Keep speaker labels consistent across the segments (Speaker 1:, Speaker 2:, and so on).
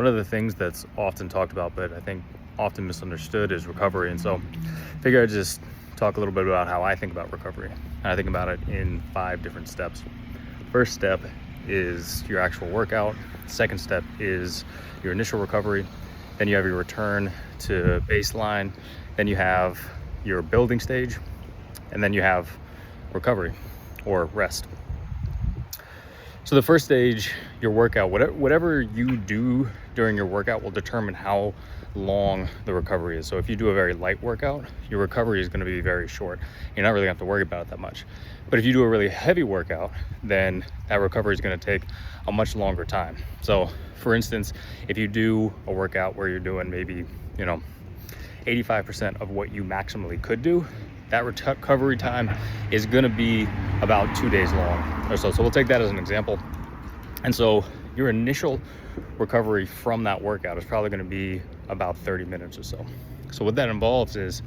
Speaker 1: One of the things that's often talked about, but I think often misunderstood, is recovery. And so I figure I'd just talk a little bit about how I think about recovery. And I think about it in 5 different steps. First step is your actual workout. Second step is your initial recovery. Then you have your return to baseline. Then you have your building stage. And then you have recovery or rest. So the first stage, your workout, whatever you do during your workout will determine how long the recovery is. So if you do a very light workout, your recovery is going to be very short. You're not really going to have to worry about it that much. But if you do a really heavy workout, then that recovery is going to take a much longer time. So for instance, if you do a workout where you're doing maybe, 85% of what you maximally could do, that recovery time is going to be about 2 days long or so. So we'll take that as an example. And so your initial recovery from that workout is probably going to be about 30 minutes or so. So what that involves is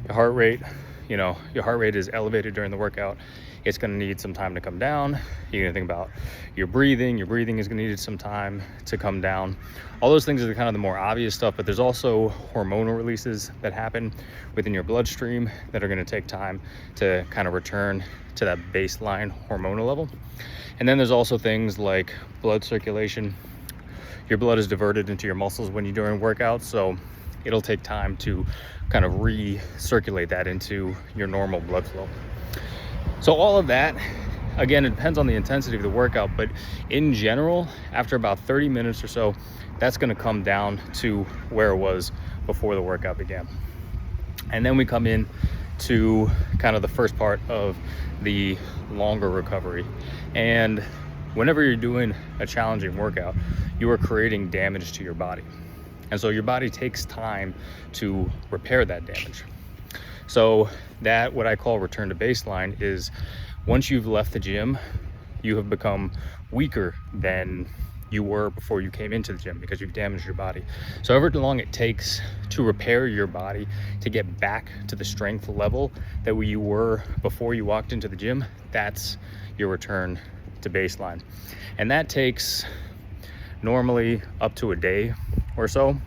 Speaker 1: your heart rate. Your heart rate is elevated during the workout. It's going to need some time to come down. You're going to think about your breathing. Your breathing is going to need some time to come down. All those things are kind of the more obvious stuff, but there's also hormonal releases that happen within your bloodstream that are going to take time to kind of return to that baseline hormonal level. And then there's also things like blood circulation. Your blood is diverted into your muscles when you're doing workouts, so it'll take time to kind of recirculate that into your normal blood flow. So all of that, again, it depends on the intensity of the workout, but in general, after about 30 minutes or so, that's going to come down to where it was before the workout began. And then we come in to kind of the first part of the longer recovery. And whenever you're doing a challenging workout, you are creating damage to your body. And so your body takes time to repair that damage. So that, what I call return to baseline, is once you've left the gym, you have become weaker than you were before you came into the gym because you've damaged your body. So however long it takes to repair your body to get back to the strength level that you were before you walked into the gym, that's your return to baseline. And that takes normally up to a day or so.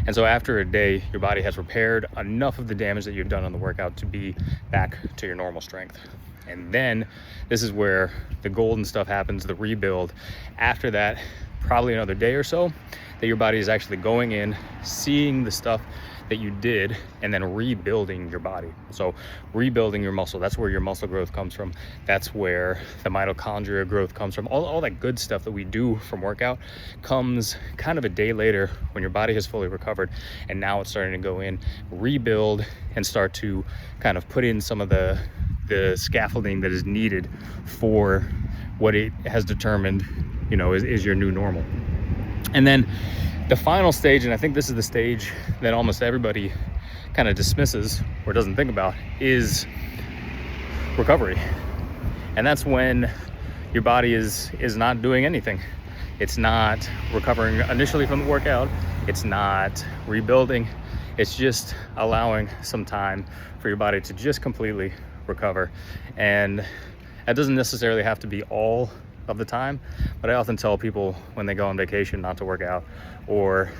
Speaker 1: And so after a day, your body has repaired enough of the damage that you've done on the workout to be back to your normal strength. And then this is where the golden stuff happens, the rebuild. After that, probably another day or so, that your body is actually going in, seeing the stuff that you did, and then rebuilding your body. So rebuilding your muscle, that's where your muscle growth comes from. That's where the mitochondria growth comes from. All that good stuff that we do from workout comes kind of a day later when your body has fully recovered, and now it's starting to go in, rebuild, and start to kind of put in some of the scaffolding that is needed for what it has determined, is your new normal. And then the final stage, and I think this is the stage that almost everybody kind of dismisses or doesn't think about, is recovery. And that's when your body is not doing anything. It's not recovering initially from the workout. It's not rebuilding. It's just allowing some time for your body to just completely recover. And that doesn't necessarily have to be all of the time, but I often tell people when they go on vacation not to work out, or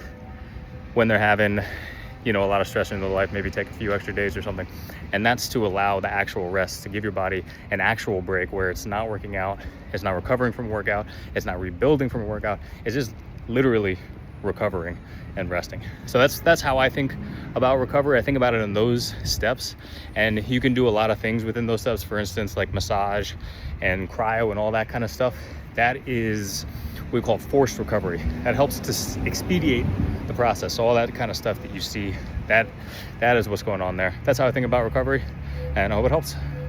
Speaker 1: when they're having a lot of stress in their life, maybe take a few extra days or something. And that's to allow the actual rest, to give your body an actual break where it's not working out, it's not recovering from a workout, it's not rebuilding from a workout, it's just literally recovering and resting. So that's how I think about recovery. I think about it in those steps, and you can do a lot of things within those steps. For instance, like massage and cryo and all that kind of stuff. That is what we call forced recovery. That helps to expedite the process. So all that kind of stuff that you see, that is what's going on there. That's how I think about recovery, and I hope it helps.